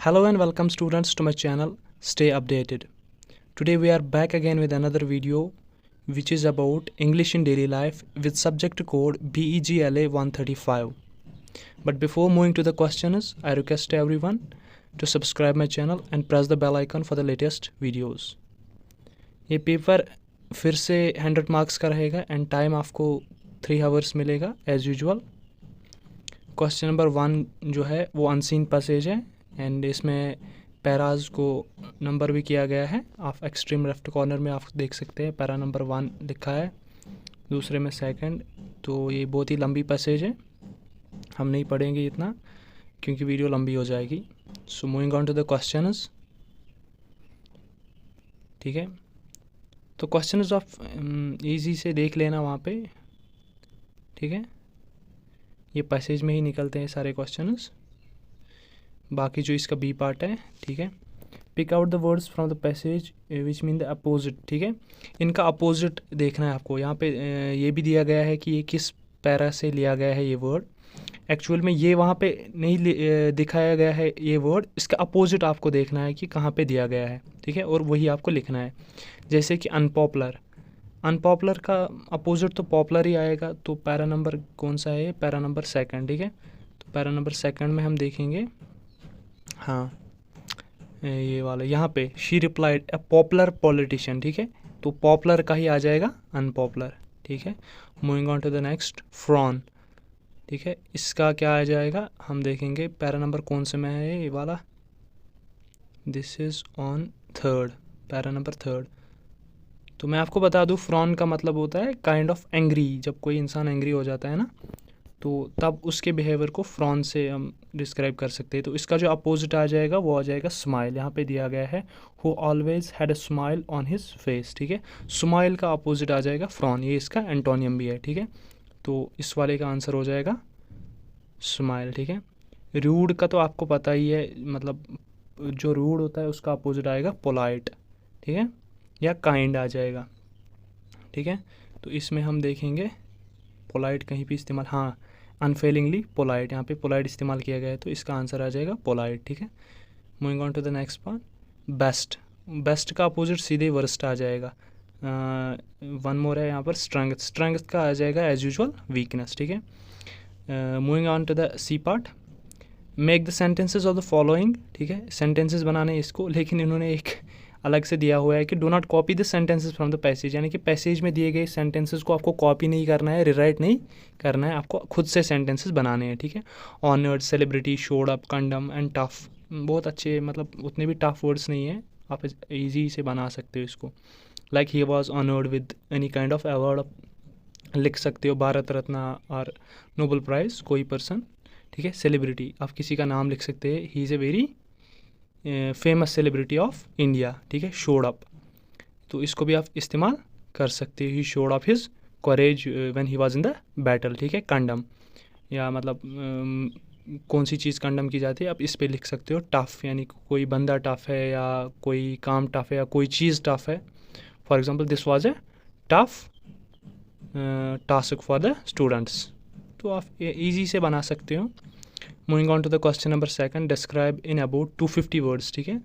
Hello and welcome students to my channel. Stay updated. Today we are back again with another video which is about English in daily life with subject code BEGLA 135. But before moving to the questions, I request everyone to subscribe my channel and press the bell icon for the latest videos. ये paper फिर से 100 marks का रहेगा and time आपको 3 hours मिलेगा as usual. Question number 1 जो है वो अनसीन पैसेज है एंड इसमें पैराज को नंबर भी किया गया है. आप एक्सट्रीम लेफ्ट कॉर्नर में आप देख सकते हैं पैरा नंबर 1 लिखा है, दूसरे में सेकंड. तो ये बहुत ही लंबी पैसेज है, हम नहीं पढ़ेंगे इतना क्योंकि वीडियो लंबी हो जाएगी. So moving on to the questions. ठीक है, तो क्वेश्चंस ऑफ इजी से देख लेना वहाँ पे. ठीक है, ये पैसेज में ही निकलते हैं सारे क्वेश्चंस, बाकी जो इसका बी पार्ट है. ठीक है, pick out the words from the passage which mean the opposite. ठीक है, इनका अपोजिट देखना है आपको. यहाँ पे ये भी दिया गया है कि ये किस पैरा से लिया गया है ये वर्ड. एक्चुअल में ये वहाँ पे नहीं दिखाया गया है ये वर्ड, इसका अपोजिट आपको देखना है कि कहाँ पे दिया गया है. ठीक है, और वही आपको लिखना है. जैसे कि अनपॉपुलर, अनपॉपुलर का अपोजिट तो पॉपुलर ही आएगा. तो पैरा नंबर कौन सा है? Para number second. ठीक है, तो पैरा नंबर सेकंड में हम देखेंगे, हाँ ये वाला यहाँ पे she replied a popular politician. ठीक है, तो पॉपुलर का ही आ जाएगा अनपॉपुलर. ठीक है, moving on to the next, frown. ठीक है, इसका क्या आ जाएगा हम देखेंगे. पैरा नंबर कौन से में है ये वाला? This is on third, para number third. तो मैं आपको बता दूँ, फ्रॉन का मतलब होता है काइंड ऑफ एंग्री. जब कोई इंसान एंग्री हो जाता है ना, तो तब उसके बिहेवियर को फ्रॉन से हम डिस्क्राइब कर सकते हैं. तो इसका जो अपोजिट आ जाएगा वो आ जाएगा स्माइल. यहाँ पे दिया गया है who always had a smile on his face. ठीक है, स्माइल का अपोजिट आ जाएगा फ्रॉन, ये इसका एंटोनियम भी है. ठीक है, तो इस वाले का आंसर हो जाएगा स्माइल. ठीक है, रूड का तो आपको पता ही है, मतलब जो रूड होता है उसका अपोजिट आएगा पोलाइट. ठीक है, या काइंड आ जाएगा. ठीक है, तो इसमें हम देखेंगे पोलाइट कहीं भी इस्तेमाल, हाँ अनफेलिंगली पोलाइट, यहाँ पे पोलाइट इस्तेमाल किया गया है, तो इसका आंसर आ जाएगा पोलाइट. ठीक है, moving on to the next part, best. Best का अपोजिट सीधे वर्स्ट आ जाएगा. वन मोर है यहाँ पर, स्ट्रेंथ. स्ट्रेंथ का आ जाएगा एज यूजुअल वीकनेस. ठीक है, moving on to the C part, make the sentences of the following. ठीक है, सेंटेंसेस बनाने इसको, लेकिन इन्होंने एक अलग से दिया हुआ है कि do not copy the sentences from the passage. यानी कि पैसेज में दिए गए सेंटेंसेस को आपको कॉपी नहीं करना है, रिराइट नहीं करना है, आपको खुद से सेंटेंसेस बनाने हैं. ठीक है, honoured, celebrity, showed up, condemn and tough. बहुत अच्छे, मतलब उतने भी टफ वर्ड्स नहीं है, आप ईजी से बना सकते हो इसको. Like he was honoured with any kind of award लिख सकते हो, भारत रत्न और नोबल प्राइज़, कोई पर्सन. ठीक है, सेलिब्रिटी आप किसी का नाम लिख सकते हैं, he is a very famous celebrity of India. ठीक है, शोड अप, तो इसको भी आप इस्तेमाल कर सकते हो, he showed up his courage when he was in the battle. ठीक है, कंडम, या मतलब कौन सी चीज़ कंडम की जाती है, आप इस पे लिख सकते हो. टफ़, यानी कोई बंदा टफ़ है या कोई काम टफ़ है या कोई चीज़ टफ़ है. For example this was a tough task for the students. तो आप ईजी से बना सकते हो. Moving on to the question number second, describe in about 250 words. ठीक है,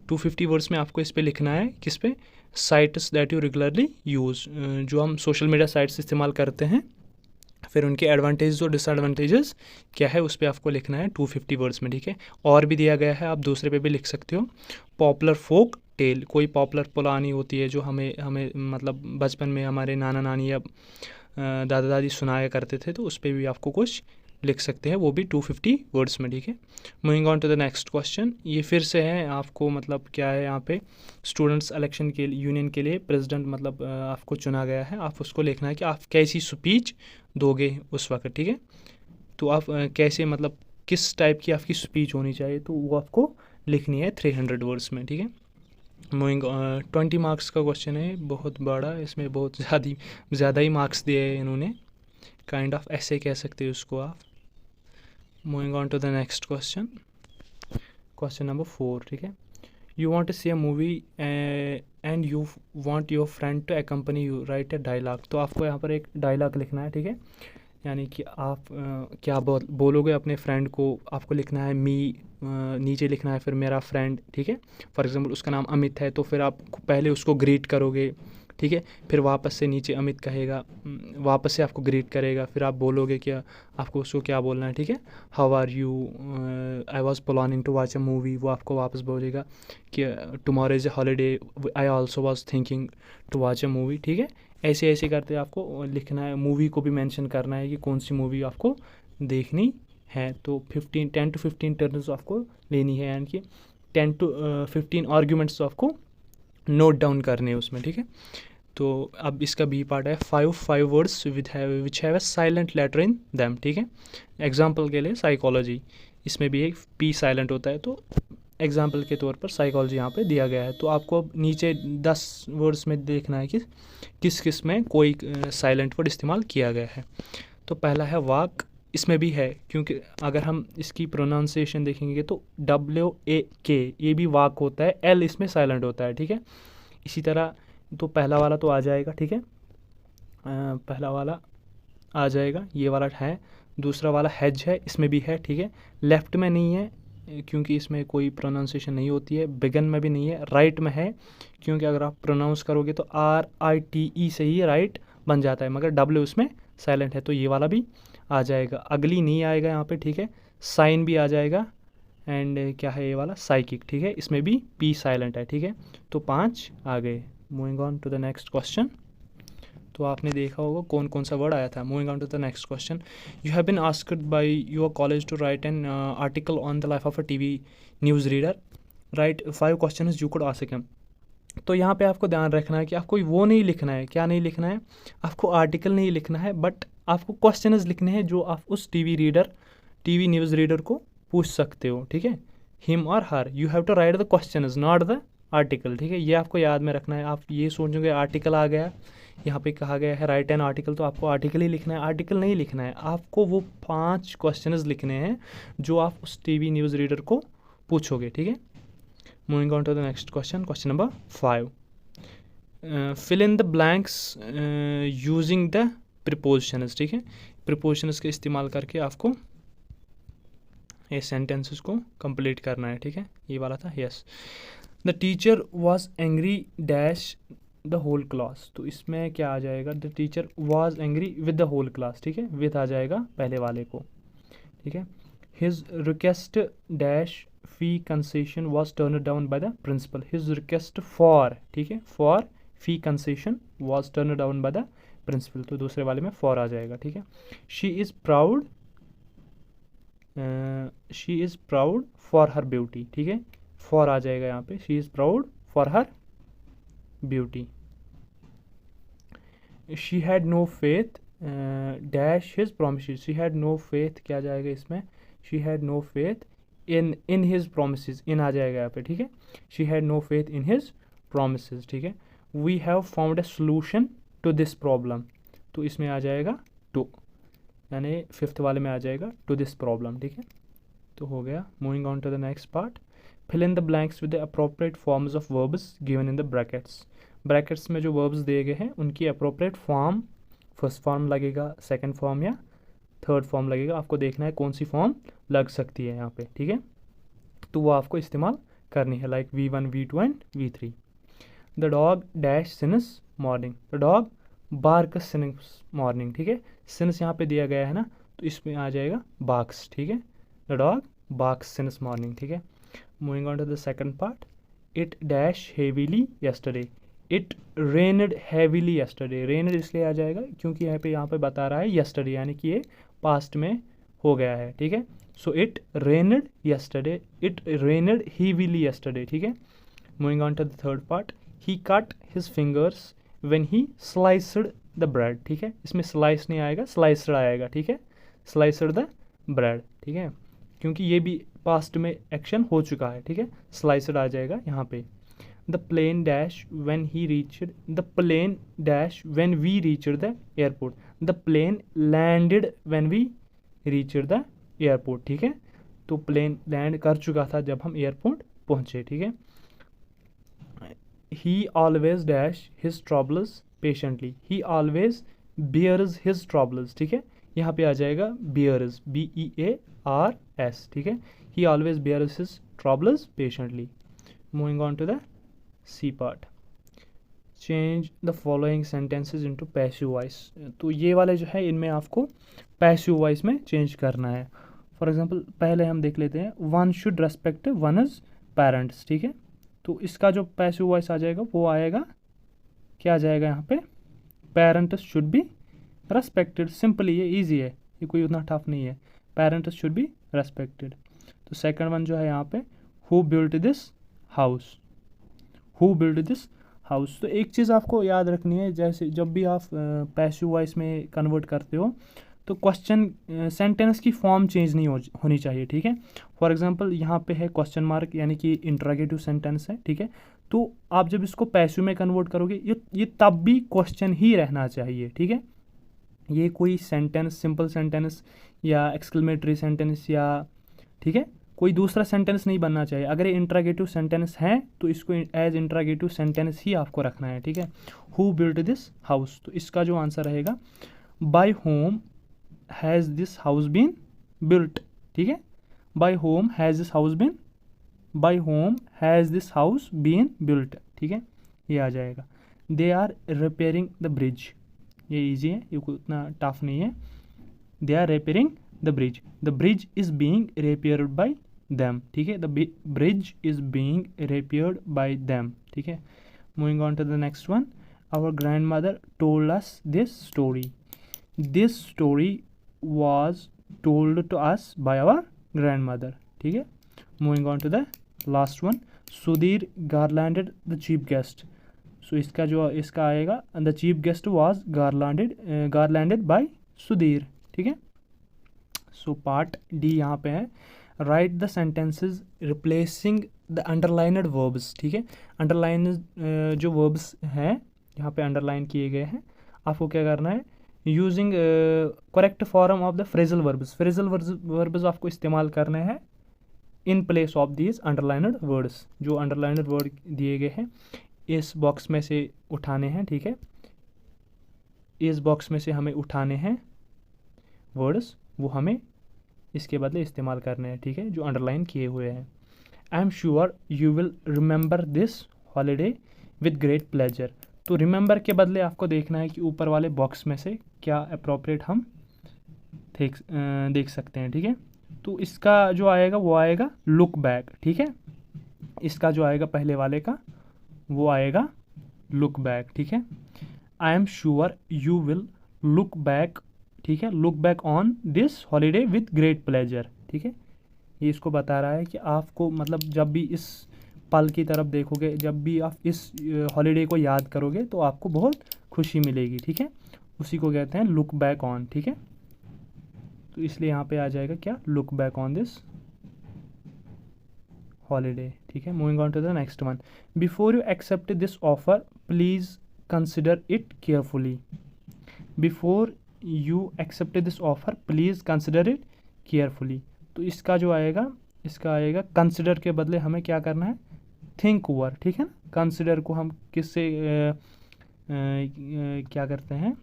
250 वर्ड्स में आपको इस पे लिखना है, किस पे? Sites that you regularly use, जो हम सोशल मीडिया साइट्स इस्तेमाल करते हैं, फिर उनके एडवांटेज और डिसएडवांटेजेस क्या है उस पर आपको लिखना है 250 वर्ड्स में. ठीक है, और भी दिया गया है, आप दूसरे पे भी लिख सकते हो. पॉपुलर फोक टेल, कोई पॉपुलर पुरानी होती है जो हमें मतलब बचपन में हमारे नाना नानी या दादा दादी सुनाया करते थे, तो उस पर भी आपको कुछ लिख सकते हैं, वो भी 250 वर्ड्स में. ठीक है, moving on to the next question. ये फिर से है आपको, मतलब क्या है यहाँ पे, स्टूडेंट्स इलेक्शन के यूनियन के लिए प्रेसिडेंट मतलब आपको चुना गया है, आप उसको लिखना है कि आप कैसी स्पीच दोगे उस वक्त. ठीक है, तो आप कैसे, मतलब किस टाइप की आपकी स्पीच होनी चाहिए, तो वो आपको लिखनी है 300 वर्ड्स में. ठीक है, मूविंग 20 मार्क्स का क्वेश्चन है, बहुत बड़ा, इसमें बहुत ज़्यादा ही मार्क्स दिए हैं इन्होंने, काइंड ऑफ ऐसे कह सकते हो उसको आप. Moving on to the next question, question number 4. ठीक है, you want to see a movie and you want your friend to accompany you, write a dialogue. तो आपको यहाँ पर एक डायलॉग लिखना है. ठीक है, यानी कि आप क्या बोलोगे अपने फ्रेंड को, आपको लिखना है मी, नीचे लिखना है फिर मेरा फ्रेंड, ठीक है। फॉर एग्जांपल उसका नाम अमित है तो फिर आप पहले उसको ग्रीट करोगे, ठीक है, फिर वापस से नीचे अमित कहेगा, वापस से आपको ग्रीट करेगा, फिर आप बोलोगे क्या, आपको उसको क्या बोलना है, ठीक है। How are you, I was planning to watch a movie, वो आपको वापस बोलेगा कि tomorrow is a holiday, I also was thinking to watch a movie, ठीक है। ऐसे ऐसे करते आपको लिखना है, मूवी को भी मेंशन करना है कि कौन सी मूवी आपको देखनी है। तो 10 to 15 टर्न्स आपको लेनी है, यानी कि 10 to 15 आर्ग्यूमेंट्स आपको नोट डाउन करने हैं उसमें, ठीक है। तो अब इसका बी पार्ट है, five words which have a silent letter in them, ठीक है। एग्जाम्पल के लिए साइकोलॉजी, इसमें भी एक पी साइलेंट होता है, तो एग्जाम्पल के तौर पर साइकोलॉजी यहाँ पे दिया गया है। तो आपको अब नीचे 10 वर्ड्स में देखना है कि किस किस में कोई साइलेंट वर्ड इस्तेमाल किया गया है। तो पहला है वाक, इसमें भी है, क्योंकि अगर हम इसकी प्रोनाउंसिएशन देखेंगे तो WAK, ये भी वाक होता है, L इसमें साइलेंट होता है, ठीक है। इसी तरह तो पहला वाला तो आ जाएगा, ठीक है, पहला वाला आ जाएगा, ये वाला है। दूसरा वाला हैज है, इसमें भी है, ठीक है। लेफ़्ट में नहीं है क्योंकि इसमें कोई प्रोनाउंसिएशन नहीं होती है। बिगन में भी नहीं है। राइट में है क्योंकि अगर आप प्रोनाउंस करोगे तो RITE से ही राइट बन जाता है, मगर W उसमें साइलेंट है, तो ये वाला भी आ जाएगा। अगली नहीं आएगा यहाँ पे, ठीक है। साइन भी आ जाएगा, एंड क्या है ये वाला, साइकिक, ठीक है, इसमें भी P साइलेंट है, ठीक है। तो 5 आ गए। Moving on to the next question. तो आपने देखा होगा कौन कौन सा वर्ड आया था। Moving on to the next question, you have been asked by your college to write an article on the life of a TV news reader, write 5 questions you could ask him. तो यहाँ पे आपको ध्यान रखना है कि आपको वो नहीं लिखना है, क्या नहीं लिखना है, आपको आर्टिकल नहीं लिखना है, बट आपको क्वेश्चंस लिखने हैं जो आप उस TV न्यूज़ रीडर को पूछ सकते हो, ठीक है। हिम और her, you have to write the questions not the article, ठीक है। ये आपको याद में रखना है। आप ये सोचोगे आर्टिकल आ गया, यहाँ पे कहा गया है राइट एन आर्टिकल, तो आपको आर्टिकल ही लिखना है, आर्टिकल नहीं लिखना है। आपको वो 5 क्वेश्चंस लिखने हैं जो आप उस TV न्यूज़ रीडर को पूछोगे, ठीक है। Moving on to the next question, question number 5, fill in the blanks using the prepositions, ठीक है। प्रीपोजिशंस के इस्तेमाल करके आपको ये सेंटेंसेस को कंप्लीट करना है, ठीक है। ये वाला था, yes. The teacher was angry dash the whole class, तो इसमें क्या आ जाएगा, the teacher was angry with the whole class, ठीक है, विद आ जाएगा पहले वाले को, ठीक है। His request dash fee concession was turn down by the principal, his request for, ठीक है, for fee concession was turn down by the principal, तो दूसरे वाले में फॉर आ जाएगा, ठीक है। She is proud for her beauty, ठीक है, फॉर आ जाएगा यहाँ पे, she is proud for her beauty. She had no faith dash his promises, she had no faith क्या जाएगा इसमें, she had no faith in his promises, in आ जाएगा यहाँ पे, ठीक है। She had no faith in his promises, ठीक है। We have found a solution to this problem, तो इसमें आ जाएगा टू, यानी 5th वाले में आ जाएगा टू दिस प्रॉब्लम, ठीक है। तो हो गया। Moving on to the next part, fill in the blanks with the appropriate forms of verbs given in the brackets. Brackets में जो वर्ब्स दिए गए हैं उनकी अप्रोप्रिएट फॉर्म, फर्स्ट फॉर्म लगेगा, सेकंड फॉर्म या थर्ड फॉर्म लगेगा, आपको देखना है कौन सी फॉर्म लग सकती है यहाँ पे, ठीक है। तो वो आपको इस्तेमाल करनी है, like V1 V2 and V3। The dog dash since morning, the dog barks since morning, ठीक है। सिंस यहाँ पे दिया गया है ना, तो इसमें आ जाएगा बार्क्स, ठीक है। The dog barks since morning, ठीक है। Moving on to the second part, it dash heavily yesterday, it rained heavily yesterday, rained इसलिए आ जाएगा क्योंकि यहाँ पे बता रहा है यस्टरडे, यानी कि ये पास्ट में हो गया है, ठीक है। So it rained yesterday, it rained heavily yesterday, ठीक है। Moving on to the third part, he cut his fingers when he sliced the bread, ठीक है। इसमें स्लाइस नहीं आएगा, स्लाइस्ड आएगा, ठीक है, स्लाइस्ड द ब्रेड, ठीक है, क्योंकि ये भी पास्ट में एक्शन हो चुका है, ठीक है। स्लाइस्ड आ जाएगा यहाँ पे। The plane dash when he reached, the plane dash when we reached the airport, the plane landed when we reached the airport, ठीक है। तो प्लेन लैंड कर चुका था जब हम एयरपोर्ट पहुंचे, ठीक है। He always dash his troubles patiently, he always bears his troubles, ठीक है। यहाँ पे आ जाएगा bears, BEARS, ठीक है। he always bears his troubles patiently. moving on to the C part. Change the following sentences into passive voice. तो ये वाले जो है इनमें आपको पैसिव वॉइस में चेंज करना है। फॉर एग्जांपल पहले हम देख लेते हैं, one should respect one is parents, ठीक है। तो इसका जो पैसिव वॉइस आ जाएगा वो आएगा, क्या आ जाएगा यहाँ पे, parents should be respected. Simply ये ईजी है, ये कोई उतना टफ नहीं है, पेरेंट्स शुड बी रेस्पेक्टेड। तो सेकंड वन जो है यहाँ पे, who built this house, who built this house. तो एक चीज़ आपको याद रखनी है, जैसे जब भी आप पैसिव वॉइस में कन्वर्ट करते हो तो क्वेश्चन सेंटेंस की फॉर्म चेंज नहीं होनी चाहिए, ठीक है। फॉर एग्जांपल यहाँ पे है क्वेश्चन मार्क, यानी कि इंटरोगेटिव सेंटेंस है, ठीक है। तो आप जब इसको पैसिव में कन्वर्ट करोगे ये तब भी क्वेश्चन ही रहना चाहिए, ठीक है। ये कोई सेंटेंस, सिंपल सेंटेंस या एक्सक्लेमेटरी सेंटेंस या, ठीक है, कोई दूसरा सेंटेंस नहीं बनना चाहिए। अगर ये इंटरोगेटिव सेंटेंस है तो इसको एज इंटरोगेटिव सेंटेंस ही आपको रखना है, ठीक है। हु बिल्ट दिस हाउस, तो इसका जो आंसर रहेगा, by home has this house been built, ठीक है। By home has this house been, by home has this house been built, ठीक है, ये आ जाएगा। They are repairing the bridge, ये ईजी है, ये कोई उतना टफ नहीं है। They are repairing the bridge is being repaired by them, ठीक है। The bridge is being repaired by them, ठीक है। Moving on to the next one, our grandmother told us this story was told to us by our grandmother, ठीक है। Moving on to the last one, Sudhir garlanded the chief guest। सो इसका आएगा, the chief guest was garlanded by Sudhir, ठीक है। So part D यहाँ पे है, write the sentences replacing the underlined verbs, ठीक है। अंडरलाइन जो वर्ब्स हैं यहाँ पे अंडरलाइन किए गए हैं, आपको क्या करना है, using correct form of the phrasal verbs. Phrasal verbs आपको इस्तेमाल करने हैं in place of these underlined words. जो अंडरलाइनड वर्ड दिए गए हैं इस बॉक्स में से उठाने हैं, ठीक है। इस बॉक्स में से हमें उठाने हैं वर्ड्स, वो हमें इसके बदले इस्तेमाल करने हैं, ठीक है, जो अंडरलाइन किए हुए हैं। I am sure you will remember this holiday with great pleasure. तो रिमेंबर के बदले आपको देखना है कि ऊपर वाले बॉक्स में से क्या अप्रोप्रिएट हम देख सकते हैं, ठीक है। तो इसका जो आएगा वो आएगा लुक बैक, ठीक है। इसका जो आएगा पहले वाले का वो आएगा लुक बैक, ठीक है। I am sure you will look back, ठीक है, look back on this holiday with great pleasure, ठीक है। ये इसको बता रहा है कि आपको मतलब जब भी इस पल की तरफ देखोगे, जब भी आप इस हॉलीडे को याद करोगे तो आपको बहुत खुशी मिलेगी, ठीक है। उसी को कहते हैं लुक बैक ऑन, ठीक है। तो इसलिए यहाँ पे आ जाएगा क्या, look back on this holiday, ठीक है। Moving on to the next one, before you accept this offer please consider it carefully. Before you accept this offer please consider it carefully. तो इसका जो आएगा, इसका आएगा कंसिडर के बदले हमें क्या करना है, थिंक ओवर, ठीक है ना। कंसिडर को हम किससे क्या करते हैं,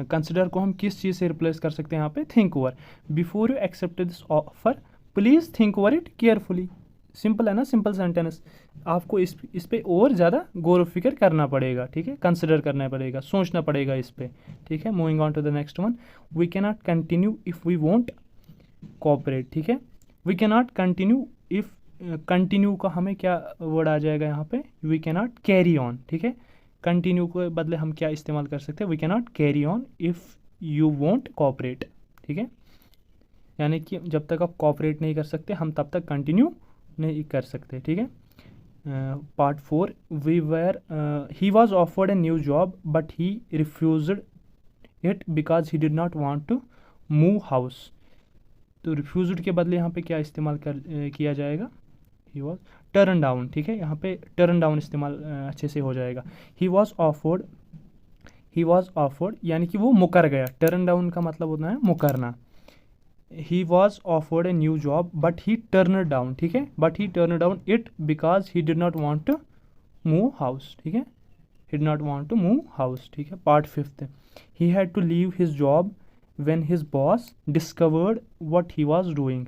कंसिडर को हम किस चीज़ से रिप्लेस कर सकते हैं यहाँ पे, think over. Before you accept this offer please think over it carefully. Simple है ना, सिंपल सेंटेंस। आपको इस पे और ज़्यादा गौर फिक्र करना पड़ेगा, ठीक है, कंसिडर करना पड़ेगा, सोचना पड़ेगा इस पे, ठीक है। Moving on to the next one, we can not continue if we won't cooperate, ठीक है। We can not continue if, continue का हमें क्या वर्ड आ जाएगा यहाँ पे, we can not carry on, ठीक है। कंटिन्यू के बदले हम क्या इस्तेमाल कर सकते हैं, we can not carry on if you won't cooperate, ठीक है। यानी कि जब तक आप कोऑपरेट नहीं कर सकते हम तब तक कंटिन्यू नहीं कर सकते, ठीक है। Part 4, we were he was offered a new job but he refused it because he did not want to move house. तो रिफ्यूज्ड के बदले यहाँ पे क्या इस्तेमाल किया जाएगा, ही वॉज टर्न डाउन, ठीक है। यहाँ पे टर्न डाउन इस्तेमाल अच्छे से हो जाएगा। ही वॉज ऑफर्ड यानी कि वो मुकर गया। टर्न डाउन का मतलब होता है मुकरना। He was offered a new job but he turn down, ठीक है, but he turn down it because he did not want to move house, ठीक है, he did not want to move house, ठीक है। Part 5, he had to leave his job when his boss discovered what he was doing.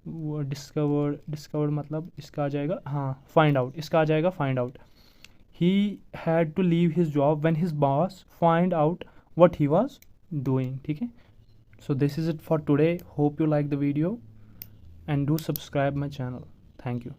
वो discovered मतलब इसका आ जाएगा, हाँ find out, इसका आ जाएगा find out. He had to leave his job when his boss find out what he was doing. ठीक है. So this is it for today. Hope you like the video and do subscribe my channel. Thank you.